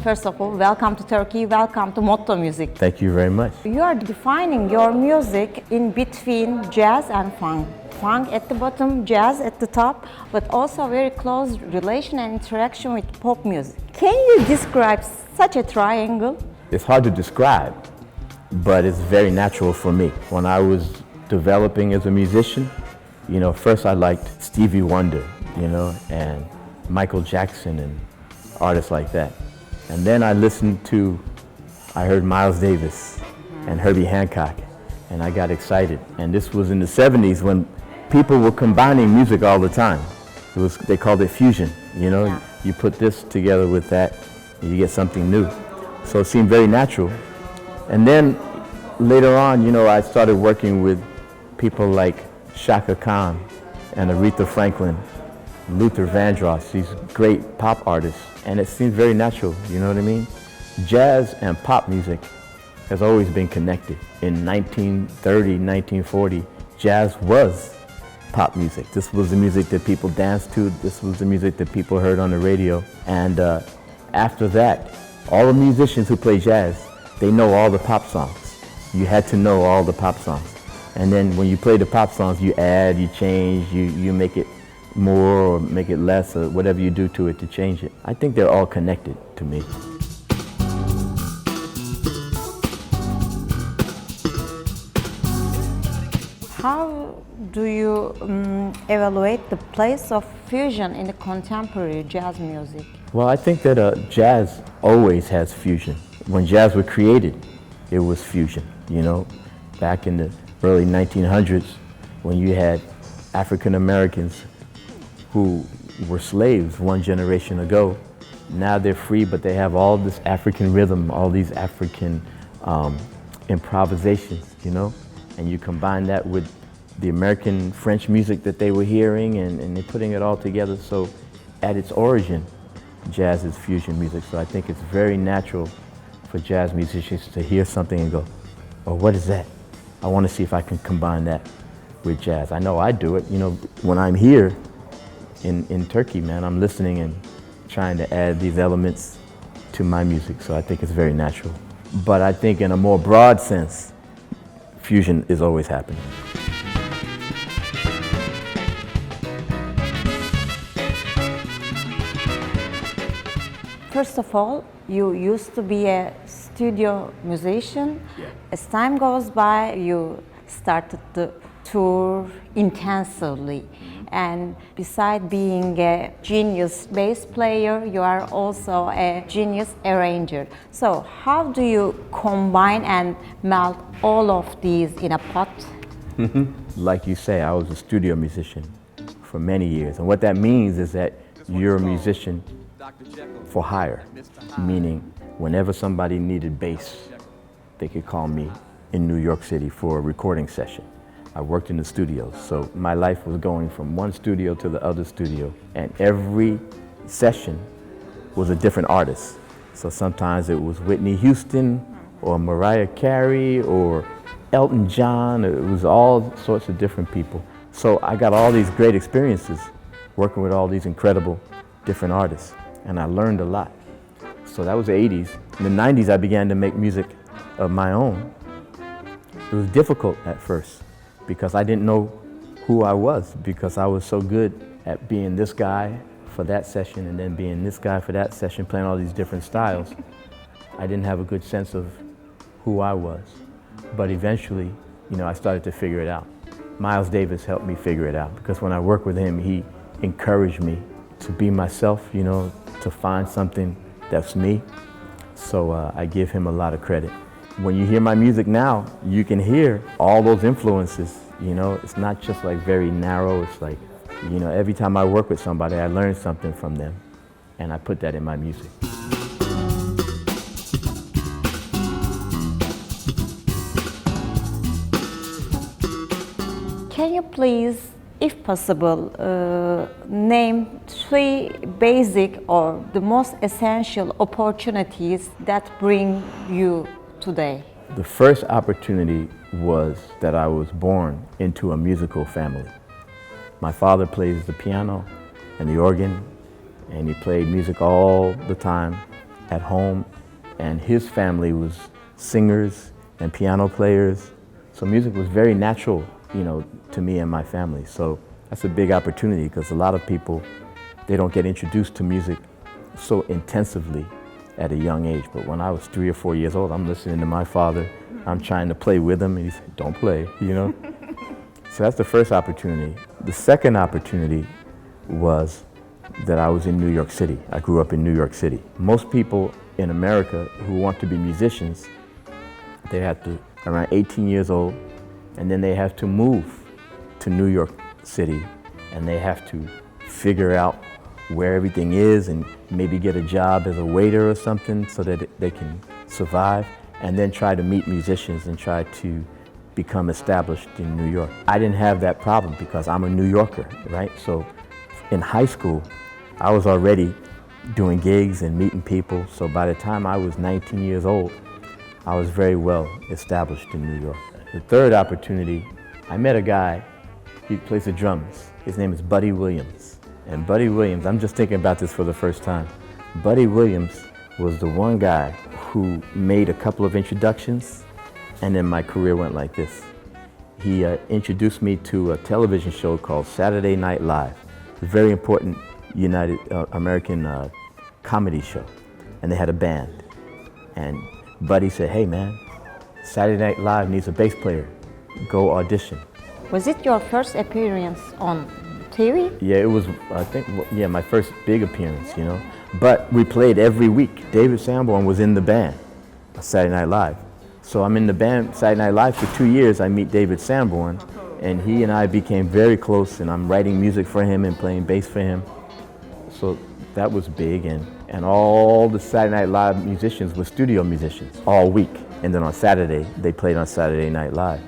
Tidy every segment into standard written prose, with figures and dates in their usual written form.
First of all, welcome to Turkey, welcome to Motto Müzik. Thank you very much. You are defining your music in between jazz and funk. Funk at the bottom, jazz at the top, but also very close relation and interaction with pop music. Can you describe such a triangle? It's hard to describe, but it's very natural for me. When I was developing as a musician, first I liked Stevie Wonder, and Michael Jackson and artists like that. And then I heard Miles Davis and Herbie Hancock, and I got excited. And this was in the 70s when people were combining music all the time. They called it fusion, Yeah. You put this together with that, and you get something new. So it seemed very natural. And then later on, I started working with people like Chaka Khan and Aretha Franklin, Luther Vandross, these great pop artists, and it seemed very natural, you know what I mean? Jazz and pop music has always been connected. In 1930, 1940, jazz was pop music. This was the music that people danced to, this was the music that people heard on the radio, and after that, all the musicians who play jazz, they know all the pop songs. You had to know all the pop songs. And then when you play the pop songs, you add, you change, you make it more or make it less or whatever you do to it to change it. I think they're all connected to me. How do you evaluate the place of fusion in the contemporary jazz music? Well, I think that jazz always has fusion. When jazz was created, it was fusion, Back in the early 1900s, when you had African Americans who were slaves one generation ago, now they're free, but they have all this African rhythm, all these African improvisations, and you combine that with the American French music that they were hearing, and they're putting it all together. So at its origin, jazz is fusion music. So I think it's very natural for jazz musicians to hear something and go, oh, what is that? I want to see if I can combine that with jazz. I know I do it. When I'm here in Turkey, man, I'm listening and trying to add these elements to my music. So I think it's very natural. But I think in a more broad sense, fusion is always happening. First of all, you used to be a studio musician. Yeah. As time goes by, you started to tour intensively. And beside being a genius bass player, you are also a genius arranger. So how do you combine and melt all of these in a pot? Like you say, I was a studio musician for many years. And what that means is that you're a musician for hire, meaning whenever somebody needed bass, they could call me in New York City for a recording session. I worked in the studios, so my life was going from one studio to the other studio, and every session was a different artist. So sometimes it was Whitney Houston or Mariah Carey or Elton John. It was all sorts of different people. So I got all these great experiences working with all these incredible different artists, and I learned a lot. So that was the 80s. In the 90s, I began to make music of my own. It was difficult at first because I didn't know who I was, because I was so good at being this guy for that session and then being this guy for that session, playing all these different styles. I didn't have a good sense of who I was. But eventually, I started to figure it out. Miles Davis helped me figure it out, because when I worked with him, he encouraged me to be myself, to find something that's me. So I give him a lot of credit. When you hear my music now, you can hear all those influences, It's not just like very narrow, it's like, every time I work with somebody, I learn something from them, and I put that in my music. Can you please, if possible, name 3 basic or the most essential opportunities that bring you today? The first opportunity was that I was born into a musical family. My father plays the piano and the organ, and he played music all the time. at home, and his family was singers and piano players. So music was very natural, to me and my family. So that's a big opportunity because a lot of people, they don't get introduced to music so intensively at a young age. But when I was 3 or 4 years old, I'm listening to my father. I'm trying to play with him, and he said, "Don't play," So that's the first opportunity. The second opportunity was that I was in New York City. I grew up in New York City. Most people in America who want to be musicians, they have to, around 18 years old, and then they have to move to New York City, and they have to figure out where everything is and maybe get a job as a waiter or something so that they can survive, and then try to meet musicians and try to become established in New York. I didn't have that problem because I'm a New Yorker, right? So in high school, I was already doing gigs and meeting people. So by the time I was 19 years old, I was very well established in New York. The third opportunity, I met a guy, he plays the drums. His name is Buddy Williams. And Buddy Williams, I'm just thinking about this for the first time. Buddy Williams was the one guy who made a couple of introductions, and then my career went like this. He introduced me to a television show called Saturday Night Live, a very important American comedy show. And they had a band. And Buddy said, "Hey man, Saturday Night Live needs a bass player. Go audition." Was it your first appearance on TV? Yeah, it was, I think, my first big appearance, But we played every week. David Sanborn was in the band, Saturday Night Live. So I'm in the band Saturday Night Live for 2 years. I meet David Sanborn, and he and I became very close, and I'm writing music for him and playing bass for him. So that was big, and all the Saturday Night Live musicians were studio musicians all week. And then on Saturday, they played on Saturday Night Live.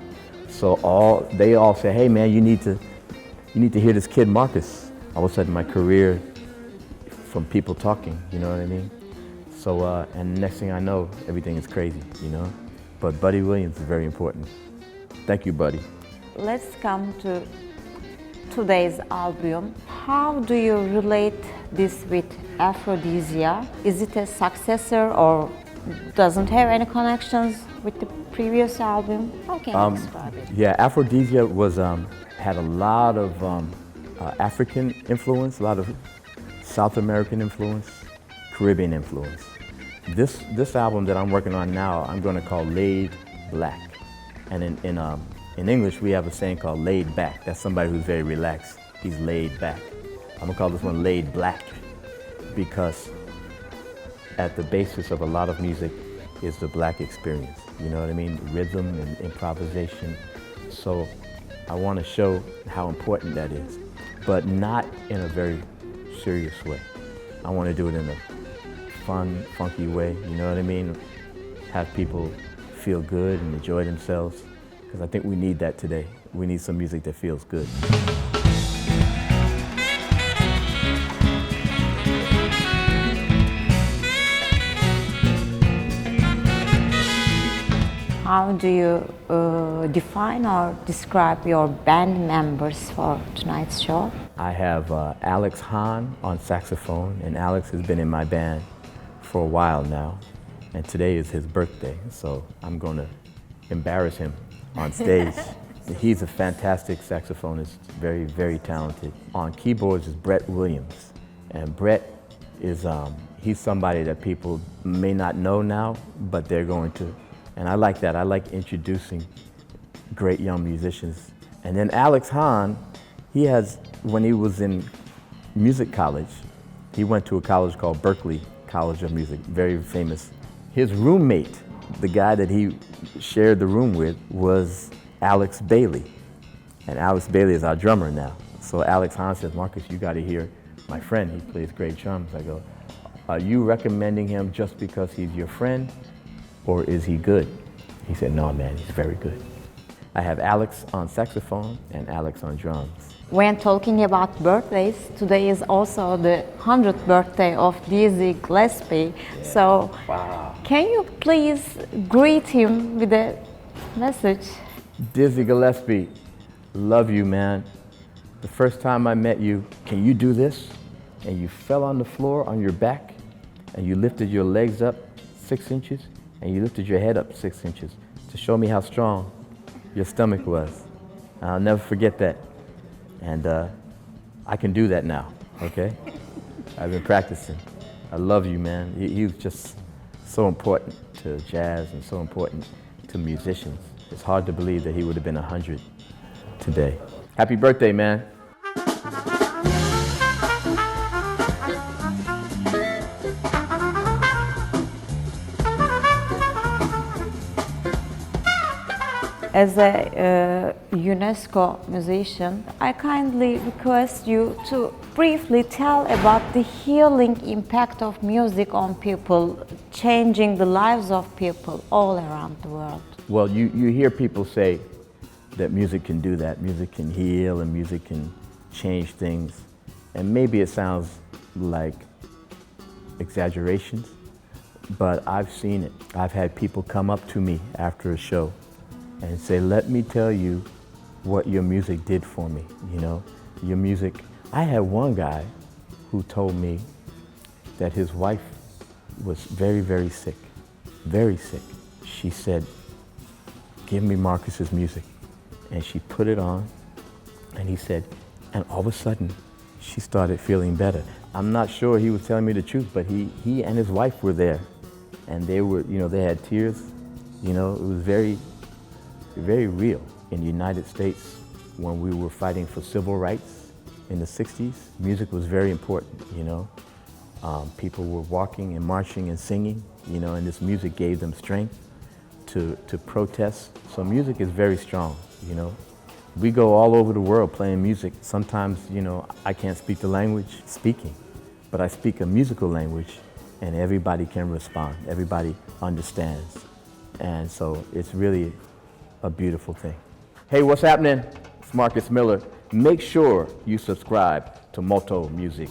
So they all said, "Hey man, you need to hear this kid Marcus." All of a sudden my career from people talking, you know what I mean? So, and the next thing I know, everything is crazy, But Buddy Williams is very important. Thank you, Buddy. Let's come to today's album. How do you relate this with Aphrodisia? Is it a successor or doesn't have any connections with the previous album? How can you describe it? Yeah, Aphrodisia was had a lot of African influence, a lot of South American influence, Caribbean influence. This album that I'm working on now, I'm going to call Laid Black. And in English, we have a saying called laid back. That's somebody who's very relaxed. He's laid back. I'm going to call this one Laid Black because at the basis of a lot of music is the black experience. You know what I mean? Rhythm and improvisation. So I want to show how important that is, but not in a very serious way. I want to do it in a fun, funky way, you know what I mean? Have people feel good and enjoy themselves, because I think we need that today. We need some music that feels good. How do you define or describe your band members for tonight's show? I have Alex Hahn on saxophone, and Alex has been in my band for a while now, and today is his birthday, so I'm going to embarrass him on stage. He's a fantastic saxophonist, very, very talented. On keyboards is Brett Williams, and Brett is, he's somebody that people may not know now, but they're going to. And I like that. I like introducing great young musicians. And then Alex Hahn, when he was in music college, he went to a college called Berklee College of Music, very famous. His roommate, the guy that he shared the room with, was Alex Bailey. And Alex Bailey is our drummer now. So Alex Hahn says, "Marcus, you got to hear my friend. He plays great drums." I go, "Are you recommending him just because he's your friend? Or is he good?" He said, "No, man, he's very good." I have Alex on saxophone and Alex on drums. When talking about birthdays, today is also the 100th birthday of Dizzy Gillespie. Yeah. So, wow. Can you please greet him with a message? Dizzy Gillespie, love you, man. The first time I met you, can you do this? And you fell on the floor on your back, and you lifted your legs up 6 inches, and you lifted your head up 6 inches to show me how strong your stomach was. I'll never forget that. And I can do that now, okay? I've been practicing. I love you, man. He was just so important to jazz and so important to musicians. It's hard to believe that he would have been 100 today. Happy birthday, man. As a UNESCO musician, I kindly request you to briefly tell about the healing impact of music on people, changing the lives of people all around the world. Well, you hear people say that music can do that. Music can heal and music can change things. And maybe it sounds like exaggerations, but I've seen it. I've had people come up to me after a show and say, let me tell you what your music did for me, you know? Your music. I had one guy who told me that his wife was very, very sick, very sick. She said, give me Marcus's music. And she put it on, and he said, and all of a sudden, she started feeling better. I'm not sure he was telling me the truth, but he and his wife were there, and they were, you know, they had tears. You know, it was very, very real. In the United States, when we were fighting for civil rights in the 60s, music was very important, you know. People were walking and marching and singing, you know, and this music gave them strength to protest. So music is very strong, you know. We go all over the world playing music. Sometimes, you know, I can't speak the language speaking, but I speak a musical language and everybody can respond. Everybody understands. And so it's really a beautiful thing. Hey, what's happening? It's Marcus Miller. Make sure you subscribe to Motto Music.